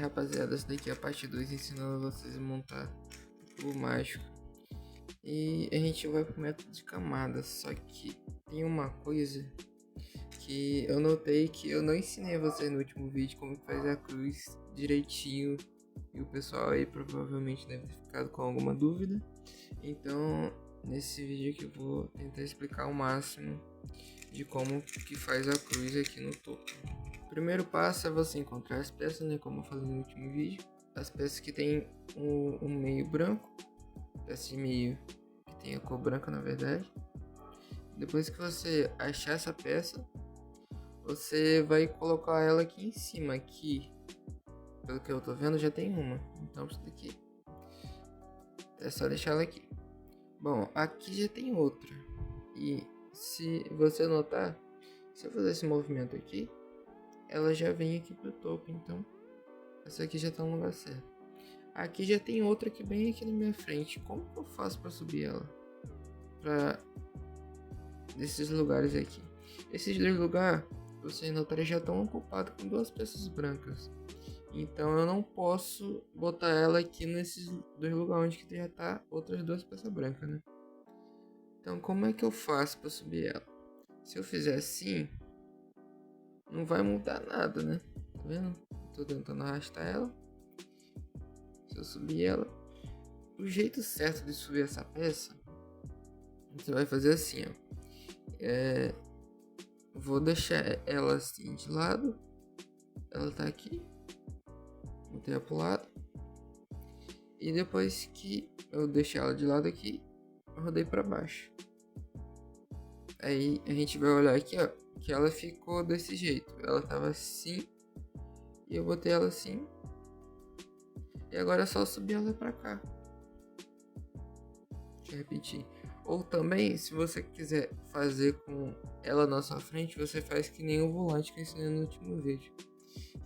rapaziada, essa daqui é a parte 2 ensinando vocês a montar o cubo mágico. E a gente vai pro método de camadas, só que tem uma coisa que eu notei que eu não ensinei a vocês no último vídeo como que faz a cruz direitinho. E o pessoal aí provavelmente deve ter ficado com alguma dúvida. Então, nesse vídeo aqui eu vou tentar explicar o máximo de como que faz a cruz aqui no topo. O primeiro passo é você encontrar as peças, né, como eu falei no último vídeo. As peças que tem um meio branco, peça de meio que tem a cor branca na verdade. Depois que você achar essa peça, você vai colocar ela aqui em cima, aqui. Pelo que eu tô vendo já tem uma, então isso daqui é só deixar ela aqui. Bom, aqui já tem outra. E se você notar, se eu fazer esse movimento aqui, ela já vem aqui pro topo, então essa aqui já tá no lugar certo. Aqui já tem outra aqui bem aqui na minha frente. Como que eu faço para subir ela? Para desses lugares aqui. Esses dois lugares, vocês notarem, já estão ocupados com duas peças brancas. Então eu não posso botar ela aqui nesses dois lugares onde que já tá outras duas peças brancas, né? Então como é que eu faço para subir ela? Se eu fizer assim, não vai mudar nada, né? Tá vendo? Tô tentando arrastar ela. Se eu subir ela, o jeito certo de subir essa peça, você vai fazer assim, ó. Vou deixar ela assim de lado. Ela tá aqui. Botei ela pro lado. E depois que eu deixei ela de lado aqui, eu rodei pra baixo. Aí a gente vai olhar aqui, ó, que ela ficou desse jeito. Ela tava assim. E eu botei ela assim. E agora é só subir ela pra cá. Deixa eu repetir. Ou também, se você quiser fazer com ela na sua frente, você faz que nem o volante que eu ensinei no último vídeo.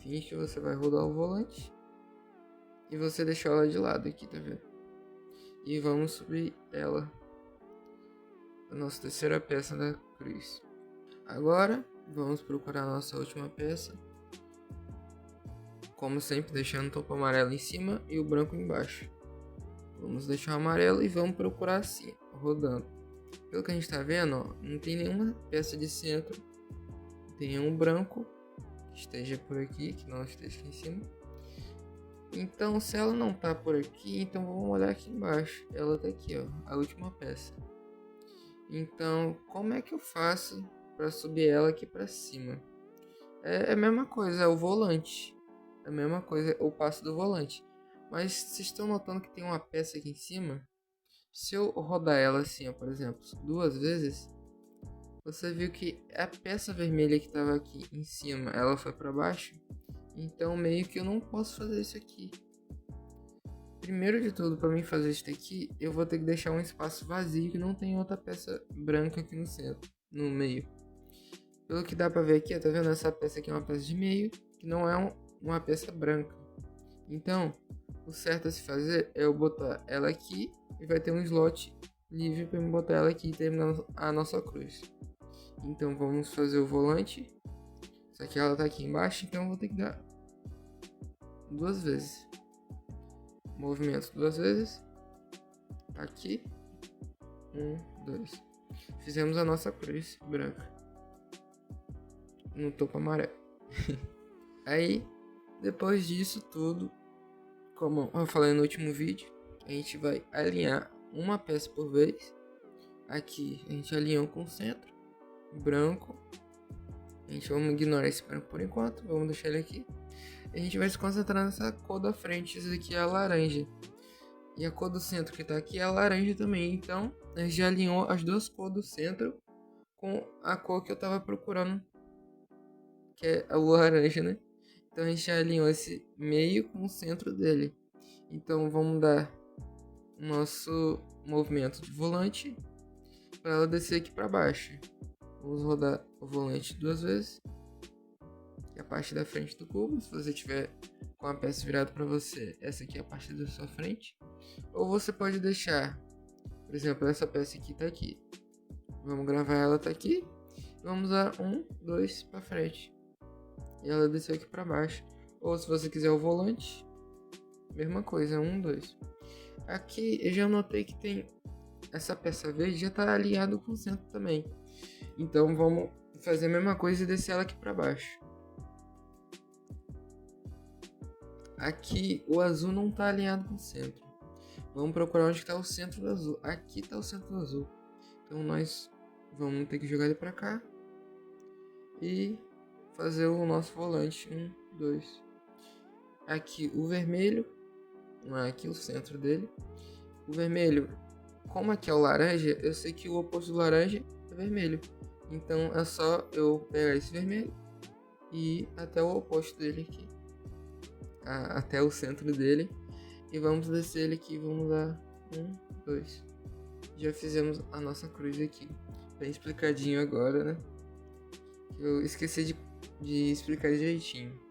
Finge que você vai rodar o volante. E você deixou ela de lado aqui, tá vendo? E vamos subir ela. A nossa terceira peça da cruz. Agora, vamos procurar a nossa última peça. Como sempre, deixando o topo amarelo em cima e o branco embaixo. Vamos deixar o amarelo e vamos procurar assim, rodando. Pelo que a gente tá vendo, ó, não tem nenhuma peça de centro. Tem nenhum branco que esteja por aqui, que não esteja aqui em cima. Então, se ela não tá por aqui, então vamos olhar aqui embaixo. Ela tá aqui, ó, a última peça. Então, como é que eu faço para subir ela aqui para cima? É a mesma coisa, é o volante. É a mesma coisa, o passo do volante. Mas vocês estão notando que tem uma peça aqui em cima? Se eu rodar ela assim, ó, por exemplo, duas vezes, você viu que a peça vermelha que estava aqui em cima, ela foi para baixo. Então meio que eu não posso fazer isso aqui. Primeiro de tudo, para mim fazer isso aqui, eu vou ter que deixar um espaço vazio que não tem outra peça branca aqui no centro, no meio. Pelo que dá para ver aqui, ó, tá vendo? Essa peça aqui é uma peça de meio, que não é uma peça branca. Então, o certo a se fazer é eu botar ela aqui e vai ter um slot livre para eu botar ela aqui e terminar a nossa cruz. Então vamos fazer o volante. Só que ela tá aqui embaixo, então eu vou ter que dar duas vezes. Movimento duas vezes. Aqui. 1, 2. Fizemos a nossa cruz branca no topo amarelo. Aí, depois disso tudo, como eu falei no último vídeo, a gente vai alinhar uma peça por vez. Aqui a gente alinhou com o centro branco. A gente vamos ignorar esse branco por enquanto, vamos deixar ele aqui. A gente vai se concentrar nessa cor da frente, essa aqui é a laranja. E a cor do centro que tá aqui é a laranja também. Então a gente já alinhou as duas cores do centro com a cor que eu tava procurando, que é o laranja, né? Então a gente já alinhou esse meio com o centro dele. Então vamos dar o nosso movimento de volante para ela descer aqui para baixo. Vamos rodar o volante duas vezes. E a parte da frente do cubo, se você tiver com a peça virada para você, essa aqui é a parte da sua frente. Ou você pode deixar, por exemplo, essa peça aqui tá aqui. Vamos gravar ela tá aqui. Vamos dar 1, 2 para frente. E ela desceu aqui para baixo. Ou se você quiser o volante, mesma coisa, 1, 2. Aqui eu já notei que tem essa peça verde já tá alinhado com o centro também. Então vamos fazer a mesma coisa e descer ela aqui para baixo. Aqui o azul não tá alinhado com o centro. Vamos procurar onde está o centro do azul. Aqui está o centro do azul. Então nós vamos ter que jogar ele para cá e fazer o nosso volante. 1, 2. Aqui o vermelho, aqui o centro dele. O vermelho, como aqui é o laranja, eu sei que o oposto do laranja é vermelho. Então é só eu pegar esse vermelho e ir até o oposto dele aqui, até o centro dele, e vamos descer ele aqui. Vamos dar 1, 2. Já fizemos a nossa cruz aqui, bem explicadinho agora, né? Eu esqueci de explicar direitinho.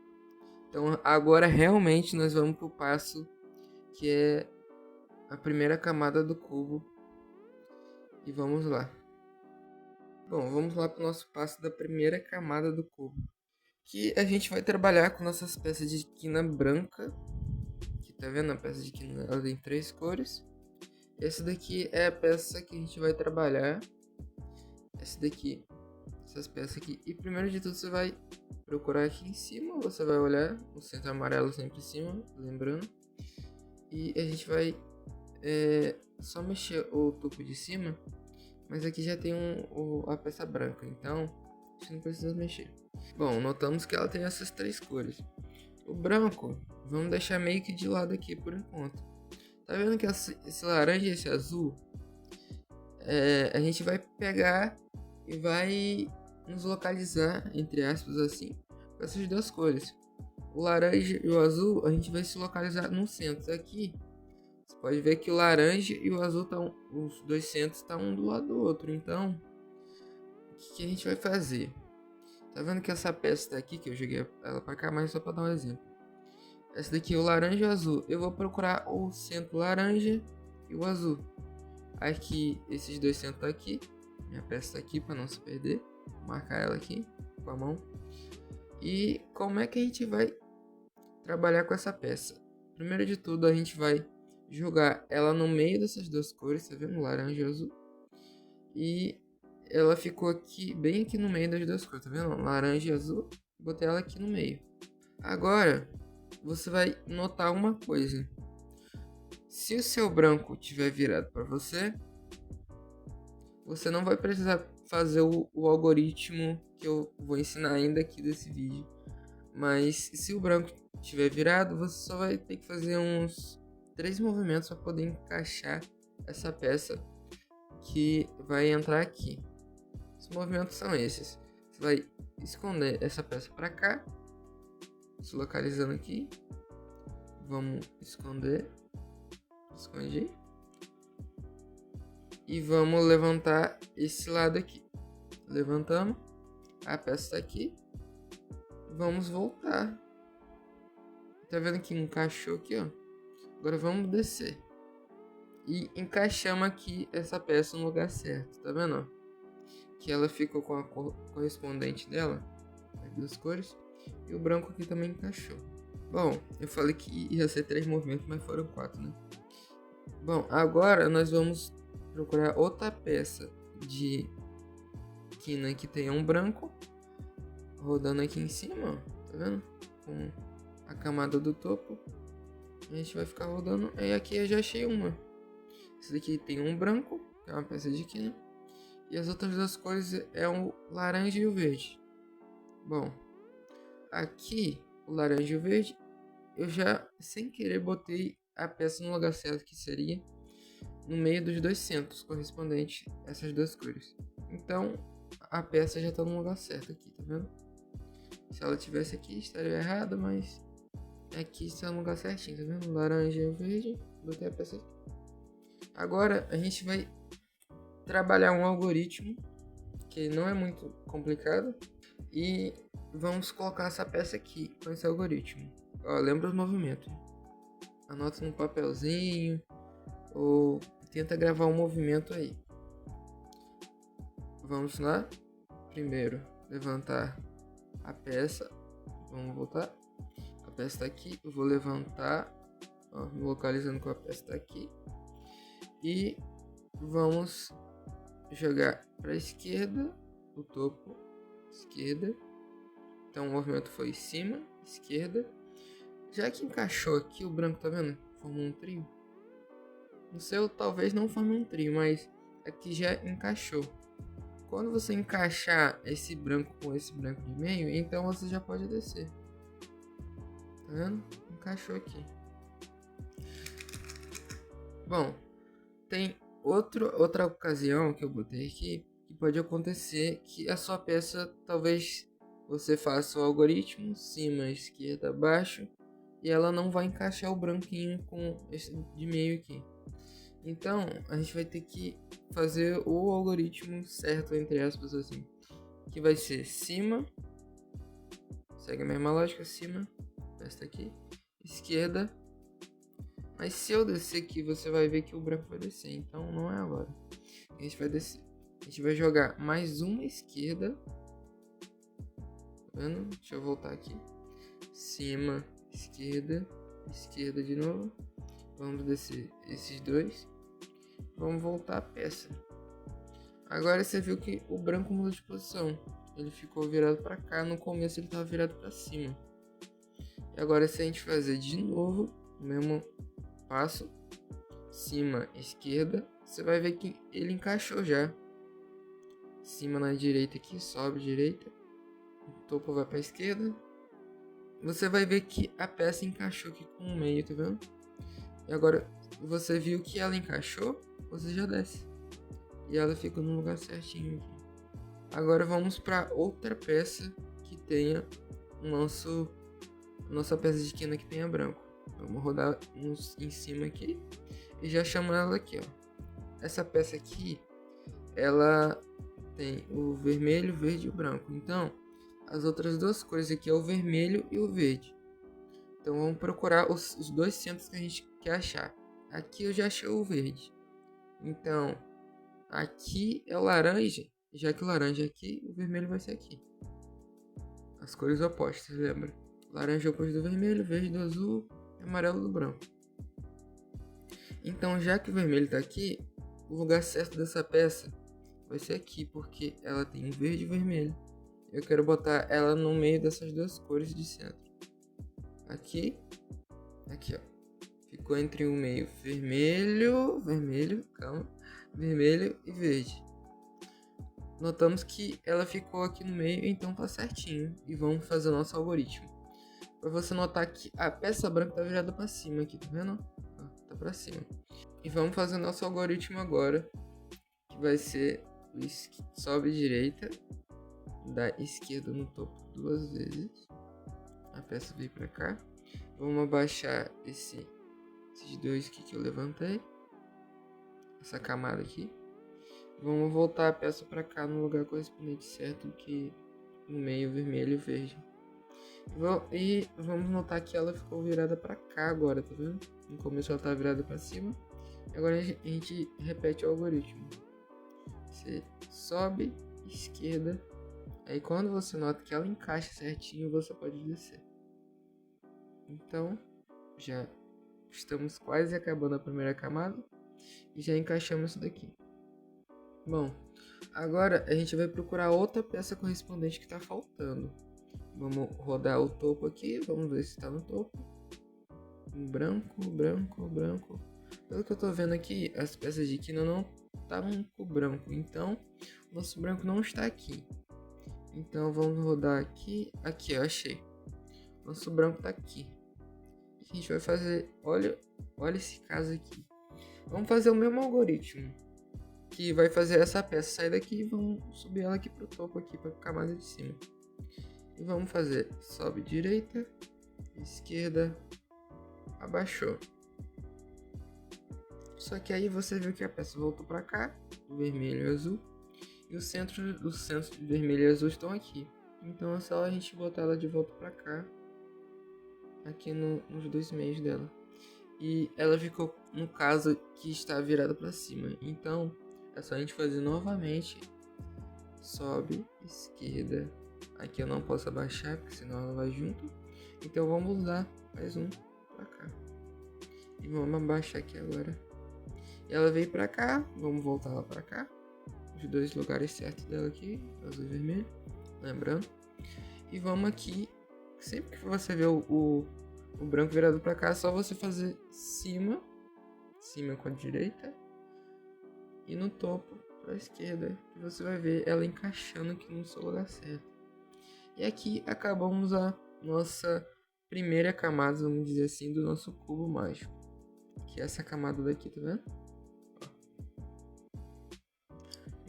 Então agora realmente nós vamos pro passo que é a primeira camada do cubo. E vamos lá. Bom, vamos lá pro nosso passo da primeira camada do cubo, que a gente vai trabalhar com nossas peças de quina branca. Que tá vendo? A peça de quina, ela tem 3 cores. Essa daqui é a peça que a gente vai trabalhar. Essa daqui, essas peças aqui. E primeiro de tudo você vai procurar aqui em cima. Você vai olhar o centro amarelo sempre em cima, lembrando. E a gente vai só mexer o topo de cima. Mas aqui já tem a peça branca, então a gente não precisa mexer. Bom, notamos que ela tem essas 3 cores. O branco, vamos deixar meio que de lado aqui por enquanto. Tá vendo que esse laranja e esse azul? A gente vai pegar e vai nos localizar, entre aspas assim, com essas 2 cores. O laranja e o azul, a gente vai se localizar no centro. Aqui, você pode ver que o laranja e o azul estão, os 2 centros estão um do lado do outro. Então, o que a gente vai fazer? Tá vendo que essa peça tá aqui, que eu joguei ela pra cá, mas só pra dar um exemplo. Essa daqui é o laranja e o azul. Eu vou procurar o centro laranja e o azul. Aqui, esses 2 centros tá aqui. Minha peça tá aqui pra não se perder. Vou marcar ela aqui com a mão. E como é que a gente vai trabalhar com essa peça? Primeiro de tudo, a gente vai jogar ela no meio dessas 2 cores, tá vendo? Laranja e azul. E ela ficou aqui, bem aqui no meio das 2 cores, tá vendo? Laranja e azul. Botei ela aqui no meio. Agora, você vai notar uma coisa. Se o seu branco tiver virado para você, você não vai precisar fazer o algoritmo que eu vou ensinar ainda aqui desse vídeo. Mas se o branco tiver virado, você só vai ter que fazer uns 3 movimentos para poder encaixar essa peça que vai entrar aqui. Os movimentos são esses. Você vai esconder essa peça para cá, se localizando aqui. Vamos esconder. Escondi. E vamos levantar esse lado aqui. Levantamos. A peça está aqui. Vamos voltar. Tá vendo que encaixou aqui, ó? Agora vamos descer. E encaixamos aqui essa peça no lugar certo. Tá vendo, ó? Que ela ficou com a cor correspondente dela. As 2 cores. E o branco aqui também encaixou. Bom, eu falei que ia ser 3 movimentos, mas foram 4, né? Bom, agora nós vamos procurar outra peça de quina que tenha um branco. Rodando aqui em cima, ó, tá vendo? Com a camada do topo. A gente vai ficar rodando. E aqui eu já achei uma. Esse daqui tem um branco, que é uma peça de quina. E as outras 2 cores é o laranja e o verde. Bom, aqui o laranja e o verde, eu já sem querer botei a peça no lugar certo, que seria no meio dos 2 centros correspondentes a essas 2 cores. Então a peça já está no lugar certo aqui, tá vendo? Se ela tivesse aqui estaria errado, mas aqui está no lugar certinho, tá vendo? Laranja e o verde, botei a peça aqui. Agora a gente vai trabalhar um algoritmo que não é muito complicado e vamos colocar essa peça aqui com esse algoritmo. Ó, lembra os movimentos. Anota no papelzinho ou tenta gravar um movimento aí. Vamos lá. Primeiro, levantar a peça. Vamos voltar. A peça tá aqui, eu vou levantar, ó, me localizando com a peça tá aqui. E vamos jogar para a esquerda, o topo, esquerda. Então o movimento foi cima, esquerda. Já que encaixou aqui, o branco, tá vendo? Formou um trio. No seu talvez não forme um trio, mas aqui já encaixou. Quando você encaixar esse branco com esse branco de meio, então você já pode descer. Tá vendo? Encaixou aqui. Bom, tem outra ocasião que eu botei aqui, que pode acontecer que a sua peça, talvez você faça o algoritmo, cima, esquerda, baixo, e ela não vai encaixar o branquinho com esse de meio aqui. Então, a gente vai ter que fazer o algoritmo certo, entre aspas, assim. Que vai ser cima, segue a mesma lógica, cima, esta aqui, esquerda. Mas se eu descer aqui, você vai ver que o branco vai descer, então não é agora. A gente vai descer. A gente vai jogar mais uma esquerda. Tá vendo? Deixa eu voltar aqui. Cima, esquerda, esquerda de novo. Vamos descer esses dois. Vamos voltar a peça. Agora você viu que o branco mudou de posição. Ele ficou virado para cá. No começo ele estava virado para cima. E agora se a gente fazer de novo o mesmo passo, cima, esquerda, você vai ver que ele encaixou já. Cima na direita aqui, sobe direita. O topo vai para a esquerda. Você vai ver que a peça encaixou aqui com o meio, tá vendo? E agora você viu que ela encaixou, você já desce. E ela fica no lugar certinho aqui. Agora vamos para outra peça que tenha nossa peça de quina que tenha branco. Vamos rodar em cima aqui e já chamo ela aqui, ó. Essa peça aqui, ela tem o vermelho, verde e o branco. Então, as outras duas cores aqui é o vermelho e o verde. Então vamos procurar os dois centros que a gente quer achar. Aqui eu já achei o verde. Então, aqui é o laranja. Já que o laranja é aqui, o vermelho vai ser aqui. As cores opostas, lembra? Laranja é o oposto do vermelho, verde do azul e amarelo do branco. Então, já que o vermelho está aqui, o lugar certo dessa peça vai ser aqui, porque ela tem um verde e vermelho. Eu quero botar ela no meio dessas duas cores de centro. Aqui, ó. Ficou entre o meio vermelho e verde. Notamos que ela ficou aqui no meio, então tá certinho. E vamos fazer o nosso algoritmo. Para você notar que a peça branca tá virada para cima aqui, tá vendo? Tá para cima. E vamos fazer o nosso algoritmo agora, que vai ser sobe direita, da esquerda no topo duas vezes. A peça veio para cá. Vamos abaixar esses dois aqui que eu levantei. Essa camada aqui. Vamos voltar a peça para cá no lugar correspondente certo, que no meio vermelho e verde. E vamos notar que ela ficou virada para cá agora, tá vendo? No começo ela tá virada para cima. Agora a gente repete o algoritmo. Você sobe, esquerda. Aí quando você nota que ela encaixa certinho, você pode descer. Então, já estamos quase acabando a primeira camada. E já encaixamos isso daqui. Bom, agora a gente vai procurar outra peça correspondente que está faltando. Vamos rodar o topo aqui, vamos ver se está no topo. Branco. Pelo que eu estou vendo aqui, as peças de quina não estavam com branco, então nosso branco não está aqui. Então vamos rodar aqui, eu achei. Nosso branco está aqui. A gente vai fazer, olha esse caso aqui. Vamos fazer o mesmo algoritmo, que vai fazer essa peça sair daqui e vamos subir ela aqui pro topo aqui, para ficar mais de cima. E vamos fazer sobe direita, esquerda, abaixou. Só que aí você viu que a peça voltou para cá, o vermelho e o azul, e os centros de vermelho e azul estão aqui. Então é só a gente botar ela de volta para cá, aqui nos dois meios dela. E ela ficou, no caso, que está virada para cima. Então é só a gente fazer novamente. Sobe, esquerda. Aqui eu não posso abaixar, porque senão ela vai junto. Então vamos dar mais um pra cá. E vamos abaixar aqui agora. Ela veio pra cá, vamos voltar lá pra cá. Os dois lugares certos dela aqui, azul e vermelho, lembrando. E vamos aqui, sempre que você vê o branco virado pra cá, é só você fazer cima com a direita. E no topo pra esquerda, que você vai ver ela encaixando aqui no seu lugar certo. E aqui acabamos a nossa primeira camada, vamos dizer assim, do nosso cubo mágico. Que é essa camada daqui, tá vendo?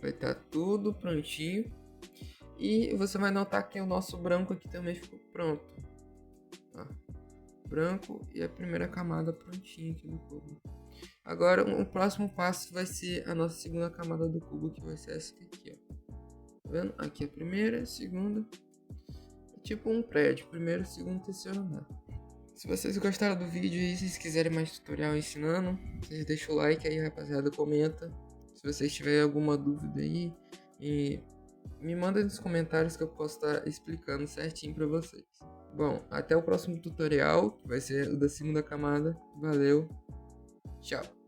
Vai estar tudo prontinho. E você vai notar que o nosso branco aqui também ficou pronto. Ó, branco e a primeira camada prontinha aqui do cubo. Agora o próximo passo vai ser a nossa segunda camada do cubo, que vai ser essa aqui, ó. Tá vendo? Aqui é a primeira, a segunda. É tipo um prédio, primeiro, segundo, terceiro andar. Se vocês gostaram do vídeo e se vocês quiserem mais tutorial ensinando, vocês deixam o like aí, rapaziada, comenta. Se vocês tiverem alguma dúvida aí, e me manda nos comentários que eu posso estar explicando certinho pra vocês. Bom, até o próximo tutorial, que vai ser o da segunda camada. Valeu, tchau!